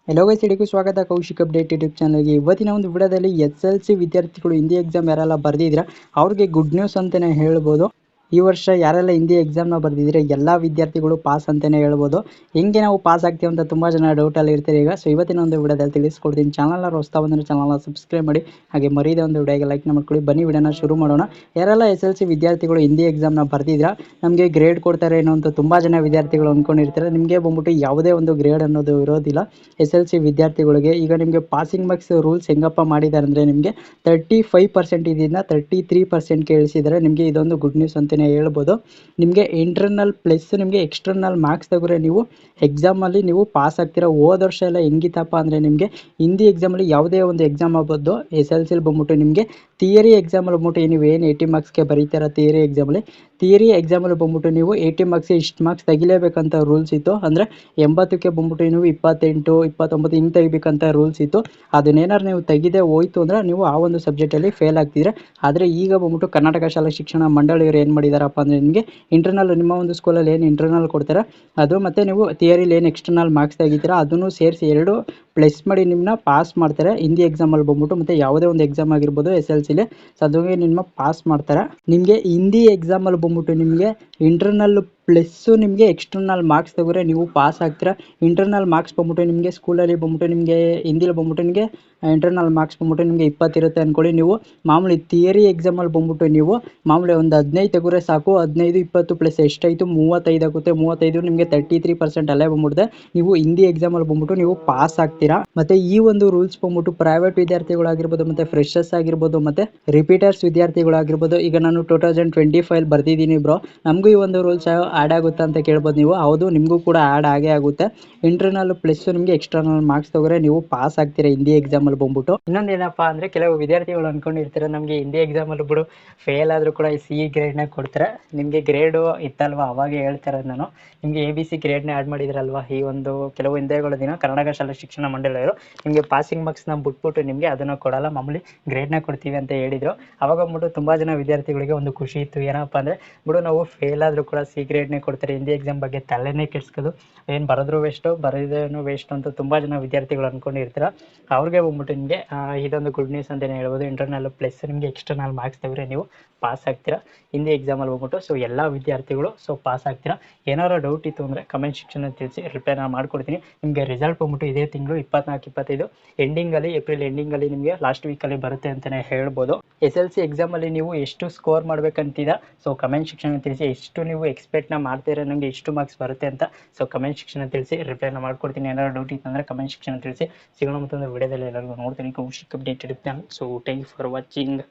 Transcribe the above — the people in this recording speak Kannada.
ಹೆಲೋ ಗೈಸ್, ಎಲ್ಲರಿಗೂ ಸ್ವಾಗತ ಕೌಶಿಕ್ ಅಪ್ಡೇಟ್ ಯೂಟ್ಯೂಬ್ ಚಾನಲ್ಗೆ. ಇವತ್ತಿನ ಒಂದು ವಿಡಿಯೋದಲ್ಲಿ SLC ವಿದ್ಯಾರ್ಥಿಗಳು ಹಿಂದಿ ಎಕ್ಸಾಮ್ ಯಾರೆಲ್ಲ ಬರೆದಿದ್ರೆ ಅವ್ರಿಗೆ ಗುಡ್ ನ್ಯೂಸ್ ಅಂತಲೇ ಹೇಳ್ಬೋದು. ಈ ವರ್ಷ ಯಾರೆಲ್ಲ ಹಿಂದಿ ಎಕ್ಸಾಮ್ನ ಬರೆದಿದ್ರೆ ಎಲ್ಲ ವಿದ್ಯಾರ್ಥಿಗಳು ಪಾಸ್ ಅಂತಲೇ ಹೇಳ್ಬೋದು. ಹೆಂಗೆ ನಾವು ಪಾಸ್ ಆಗ್ತೀವಿ ಅಂತ ತುಂಬ ಜನ ಡೌಟಲ್ಲಿ ಇರ್ತಾರೆ ಈಗ. ಸೊ ಇವತ್ತಿನ ಒಂದು ವಿಡಿಯೋದಲ್ಲಿ ತಿಳಿಸ್ಕೊಡ್ತೀನಿ. ಚಾನಲ್ನ ಹೊಸ್ತಾ ಬಂದರೆ ಚಾನಲ್ನ ಸಬ್ಸ್ಕ್ರೈಬ್ ಮಾಡಿ, ಹಾಗೆ ಮರೀದ ಒಂದು ವಿಡಿಯೋಗೆ ಲೈಕ್ನ ಮಾಡ್ಕೊಳ್ಳಿ. ಬನ್ನಿ ವಿಡಿಯೋನ ಶುರು ಮಾಡೋಣ. ಯಾರೆಲ್ಲ SLC ವಿದ್ಯಾರ್ಥಿಗಳು ಹಿಂದಿ ಎಕ್ಸಾಮ್ನ ಬರೆದಿದ್ರೆ ನಮಗೆ ಗ್ರೇಡ್ ಕೊಡ್ತಾರೆ ಏನೋ ಅಂತ ತುಂಬ ಜನ ವಿದ್ಯಾರ್ಥಿಗಳು ಅಂದ್ಕೊಂಡಿರ್ತಾರೆ. ನಿಮಗೆ ಬಂದ್ಬಿಟ್ಟು ಯಾವುದೇ ಒಂದು ಗ್ರೇಡ್ ಅನ್ನೋದು ಇರೋದಿಲ್ಲ SLC ವಿದ್ಯಾರ್ಥಿಗಳಿಗೆ. ಈಗ ನಿಮಗೆ ಪಾಸಿಂಗ್ ಮಾರ್ಕ್ಸ್ ರೂಲ್ಸ್ ಹೆಂಗಪ್ಪ ಮಾಡಿದ್ದಾರೆ ಅಂದರೆ ನಿಮಗೆ 35% ಇದನ್ನು 33% ಇಳಿಸಿದ್ದಾರೆ. ನಿಮಗೆ ಇದೊಂದು ಗುಡ್ ನ್ಯೂಸ್ ಅಂತಲೇ ಹೇಳ್ಬೋದು. ನಿಮಗೆ ಇಂಟರ್ನಲ್ ಪ್ಲಸ್ ನಿಮಗೆ ಎಕ್ಸ್ಟರ್ನಲ್ ಮಾರ್ಕ್ಸ್ ತೆಗೆದ್ರೆ ನೀವು ಎಕ್ಸಾಮಲ್ಲಿ ನೀವು ಪಾಸ್ ಆಗ್ತೀರಾ. ಹೋದ ವರ್ಷ ಎಲ್ಲ ಹೆಂಗಿತ್ತಪ್ಪ ಅಂದರೆ ನಿಮಗೆ ಹಿಂದಿ ಎಕ್ಸಾಮಲ್ಲಿ ಯಾವುದೇ ಒಂದು ಎಕ್ಸಾಮ್ ಆಗ್ಬೋದು, SLCಲಿ ಬಂದ್ಬಿಟ್ಟು ನಿಮಗೆ ಥಿಯರಿ ಎಕ್ಸಾಮಲ್ಲಿ ಬಂದ್ಬಿಟ್ಟು ನೀವು ಏನು 80 ಮಾರ್ಕ್ಸ್ಗೆ ಬರೀತಾರ ಥಿಯರಿ ಎಕ್ಸಾಮಲ್ಲಿ ಬಂದ್ಬಿಟ್ಟು ನೀವು 80 ಮಾರ್ಕ್ಸ್ ಇಷ್ಟು ಮಾರ್ಕ್ಸ್ ತೆಗಿಲೇಬೇಕಂತ ರೂಲ್ಸ್ ಇತ್ತು. ಅಂದರೆ 80ಕ್ಕೆ ಬಂದ್ಬಿಟ್ಟು ನೀವು 28, 29 ಹಿಂಗೆ ತೆಗಿಬೇಕಂತ ರೂಲ್ಸ್ ಇತ್ತು. ಅದನ್ನೇನಾರು ನೀವು ತೆಗೆದೇ ಹೋಯ್ತು ಅಂದರೆ ನೀವು ಆ ಒಂದು ಸಬ್ಜೆಕ್ಟಲ್ಲಿ ಫೇಲ್ ಆಗ್ತಿದ್ರೆ. ಆದರೆ ಈಗ ಬಂದ್ಬಿಟ್ಟು ಕರ್ನಾಟಕ ಶಾಲಾ ಶಿಕ್ಷಣ ಮಂಡಳಿಯವರು ಏನು ಮಾಡಿದಾರಪ್ಪ ಅಂದರೆ ನಿಮಗೆ ಇಂಟರ್ನಲ್, ನಿಮ್ಮ ಒಂದು ಸ್ಕೂಲಲ್ಲಿ ಏನು ಇಂಟರ್ನಲ್ ಕೊಡ್ತಾರೆ ಅದು, ಮತ್ತು ನೀವು ಥಿಯರಿಲಿ ಏನು ಎಕ್ಸ್ಟರ್ನಲ್ ಮಾರ್ಕ್ಸ್ ತೆಗಿತೀರಾ ಅದನ್ನು ಸೇರಿಸಿ ಎರಡು ಪ್ಲಸ್ ಮಾಡಿ ನಿಮ್ಮನ್ನ ಪಾಸ್ ಮಾಡ್ತಾರೆ ಹಿಂದಿ ಎಕ್ಸಾಮಲ್ಲಿ ಬಂದ್ಬಿಟ್ಟು. ಮತ್ತು ಯಾವುದೇ ಒಂದು ಎಕ್ಸಾಮ್ ಆಗಿರ್ಬೋದು SLCಲಿ, ಸೊ ಅದುಗೆ ನಿಮ್ಮ ಪಾಸ್ ಮಾಡ್ತಾರೆ. ನಿಮಗೆ ಹಿಂದಿ ಎಕ್ಸಾಮಲ್ಲಿ ಬಂದ್ಬಿಟ್ಟು ನಿಮಗೆ ಇಂಟರ್ನಲ್ ಪ್ಲಸ್ಸು ನಿಮಗೆ ಎಕ್ಸ್ಟರ್ನಲ್ ಮಾರ್ಕ್ಸ್ ತೆಗೆದ್ರೆ ನೀವು ಪಾಸ್ ಆಗ್ತೀರಾ. ಇಂಟರ್ನಲ್ ಮಾರ್ಕ್ಸ್ ಬಂದ್ಬಿಟ್ಟು ನಿಮಗೆ ಸ್ಕೂಲಲ್ಲಿ ಬಂದ್ಬಿಟ್ಟು ನಿಮಗೆ ಹಿಂದಿಲಿ ಬಂದ್ಬಿಟ್ಟು ನಿಮಗೆ ಇಂಟರ್ನಲ್ ಮಾರ್ಕ್ಸ್ ಬಂದ್ಬಿಟ್ಟು ನಿಮಗೆ 20 ಇರುತ್ತೆ ಅಂದ್ಕೊಳ್ಳಿ. ನೀವು ಮಾಮೂಲಿ ಥಿಯರಿ ಎಕ್ಸಾಮಲ್ಲಿ ಬಂದ್ಬಿಟ್ಟು ನೀವು ಮಾಮೂಲಿ ಒಂದು 15 ತೆಗೆದ್ರೆ ಸಾಕು. 15, 20 ಪ್ಲಸ್ ಎಷ್ಟಾಯಿತು 35 ಆಗುತ್ತೆ. 35 ನಿಮಗೆ 33% ಅಲ್ಲೇ ಬಂದ್ಬಿಡುತ್ತೆ. ನೀವು ಹಿಂದಿ ಎಕ್ಸಾಮಲ್ಲಿ ಬಂದ್ಬಿಟ್ಟು ನೀವು ಪಾಸ್ ಆಗ್ತೀರಾ. ಮತ್ತು ಈ ಒಂದು ರೂಲ್ಸ್ ಬಂದ್ಬಿಟ್ಟು ಪ್ರೈವೇಟ್ ವಿದ್ಯಾರ್ಥಿಗಳಾಗಿರ್ಬೋದು, ಮತ್ತು ಫ್ರೆಶರ್ಸ್ ಆಗಿರ್ಬೋದು, ಮತ್ತು ರಿಪೀಟರ್ಸ್ ವಿದ್ಯಾರ್ಥಿಗಳಾಗಿರ್ಬೋದು. ಈಗ ನಾನು 2025 ಬರ್ದಿದ್ದೀನಿ ಬ್ರೋ, ನಮಗೂ ಈ ಒಂದು ರೂಲ್ಸ್ ಆ್ಯಡ್ ಆಗುತ್ತೆ ಅಂತ ಕೇಳ್ಬೋದು ನೀವು. ಹೌದು, ನಿಮಗೂ ಕೂಡ ಆ್ಯಡ್ ಆಗೇ ಆಗುತ್ತೆ. ಇಂಟರ್ನಲ್ ಪ್ಲಸ್ ನಿಮಗೆ ಎಕ್ಸ್ಟರ್ನಲ್ ಮಾರ್ಕ್ಸ್ ತೆಗೆದ್ರೆ ನೀವು ಪಾಸ್ ಆಗ್ತೀರಾ ಹಿಂದಿ ಎಕ್ಸಾಮಲ್ಲಿ ಬಂದ್ಬಿಟ್ಟು. ಇನ್ನೊಂದು ಏನಪ್ಪ ಅಂದರೆ ಕೆಲವು ವಿದ್ಯಾರ್ಥಿಗಳು ಅಂದ್ಕೊಂಡಿರ್ತಾರೆ ನಮಗೆ ಹಿಂದಿ ಎಕ್ಸಾಮಲ್ಲಿ ಬಿಡು ಫೇಲ್ ಆದರೂ ಕೂಡ C ಗ್ರೇಡ್ನ ಕೊಡ್ತಾರೆ. ನಿಮಗೆ ಗ್ರೇಡು ಇತ್ತಲ್ವ, ಅವಾಗ ಹೇಳ್ತಾರೆ ನಾನು ನಿಮಗೆ ABC ಗ್ರೇಡ್ನ ಆ್ಯಡ್ ಮಾಡಿದ್ರಲ್ವ ಈ ಒಂದು ಕೆಲವು ಹಿಂದೆಗಳ ದಿನ ಕರ್ನಾಟಕ ಶಾಲಾ ಶಿಕ್ಷಣ ಮಂಡಳಿಯವರು. ನಿಮಗೆ ಪಾಸಿಂಗ್ ಮಾರ್ಕ್ಸ್ನ ಬಿಟ್ಬಿಟ್ಟು ನಿಮಗೆ ಅದನ್ನು ಕೊಡಲ್ಲ, ಮಾಮೂಲಿ ಗ್ರೇಡ್ನ ಕೊಡ್ತೀವಿ ಅಂತ ಹೇಳಿದರು. ಅವಾಗ ಬಂದ್ಬಿಟ್ಟು ತುಂಬ ಜನ ವಿದ್ಯಾರ್ಥಿಗಳಿಗೆ ಒಂದು ಖುಷಿ ಇತ್ತು. ಏನಪ್ಪ ಅಂದರೆ ಬಿಡು ನಾವು ಫೇಲ್ ಆದರೂ ಕೂಡ C ಗ್ರೇಡ್ನೇ ಕೊಡ್ತಾರೆ, ಹಿಂದಿ ಎಕ್ಸಾಮ್ ಬಗ್ಗೆ ತಲೆನೇ ಕೆಡಿಸ್ಕೋದು, ಏನು ಬರೆದ್ರು ವೇಸ್ಟು ಬರೆದೇನು ವೇಸ್ಟ್ ಅಂತ ತುಂಬ ಜನ ವಿದ್ಯಾರ್ಥಿಗಳು ಅಂದ್ಕೊಂಡಿರ್ತಾರೆ. ಅವ್ರಿಗೆ ಬಂದ್ಬಿಟ್ಟು ನಿಮಗೆ ಇದೊಂದು ಗುಡ್ ನ್ಯೂಸ್ ಅಂತಲೇ ಹೇಳ್ಬೋದು. ಇಂಟರ್ನಲ್ ಪ್ಲಸ್ ನಿಮಗೆ ಎಕ್ಸ್ಟರ್ನಲ್ ಮಾರ್ಕ್ಸ್ ತೆಗೆದ್ರೆ ನೀವು ಪಾಸ್ ಆಗ್ತೀರಾ ಹಿಂದಿ ಎಕ್ಸಾಮಲ್ಲಿ ಬಂದ್ಬಿಟ್ಟು. ಸೊ ಎಲ್ಲ ವಿದ್ಯಾರ್ಥಿಗಳು ಪಾಸ್ ಆಗ್ತೀರಾ. ಏನಾದ್ರು ಡೌಟ್ ಇತ್ತು ಅಂದರೆ ಕಮೆಂಟ್ ಸೆಕ್ಷನಲ್ಲಿ ತಿಳಿಸಿ, ರಿಪ್ಲೈ ನಾನು ಮಾಡ್ಕೊಡ್ತೀನಿ. ನಿಮಗೆ ರಿಸಲ್ಟ್ ಬಂದ್ಬಿಟ್ಟು ಇದೇ ತಿಂಗಳು 24, 25 ಎಂಡಿಂಗಲ್ಲಿ, ಏಪ್ರಿಲ್ ಎಂಡಿಂಗಲ್ಲಿ ನಿಮಗೆ ಲಾಸ್ಟ್ ವೀಕಲ್ಲಿ ಬರುತ್ತೆ ಅಂತಲೇ ಹೇಳ್ಬೋದು. SLC ಎಕ್ಸಾಮಲ್ಲಿ ನೀವು ಎಷ್ಟು ಸ್ಕೋರ್ ಮಾಡ್ಬೇಕಂತೀರಾ ಸೊ ಕಮೆಂಟ್ ಸೆಕ್ಷನಲ್ಲಿ ತಿಳಿಸಿ. ಎಷ್ಟು ನೀವು ಎಕ್ಸ್ಪೆಕ್ಟ್ನ ಮಾಡ್ತೀರಾ ನನಗೆ ಎಷ್ಟು ಮಾರ್ಕ್ಸ್ ಬರುತ್ತೆ ಅಂತ ಸೊ ಕಮೆಂಟ್ ಸೆಕ್ಷನಲ್ಲಿ ತಿಳಿಸಿ, ರಿಪ್ಲೈನ ಮಾಡ್ಕೊಡ್ತೀನಿ. ಏನಾದ್ರು ಡೌಟ್ ಇತ್ತು ಅಂದರೆ ಕಮೆಂಟ್ ಸೆಕ್ಷನಲ್ಲಿ ತಿಳಿಸಿ. ಸಿಗೋಣ ಮತ್ತೊಂದು ವಿಡಿಯೋದಲ್ಲಿ ಎಲ್ಲರಿಗೂ ನೋಡ್ತೀನಿ. ಕೌಶಿಕ್ ಅಪ್ಡೇಟ್ ಇರುತ್ತೆ. So thank you for watching.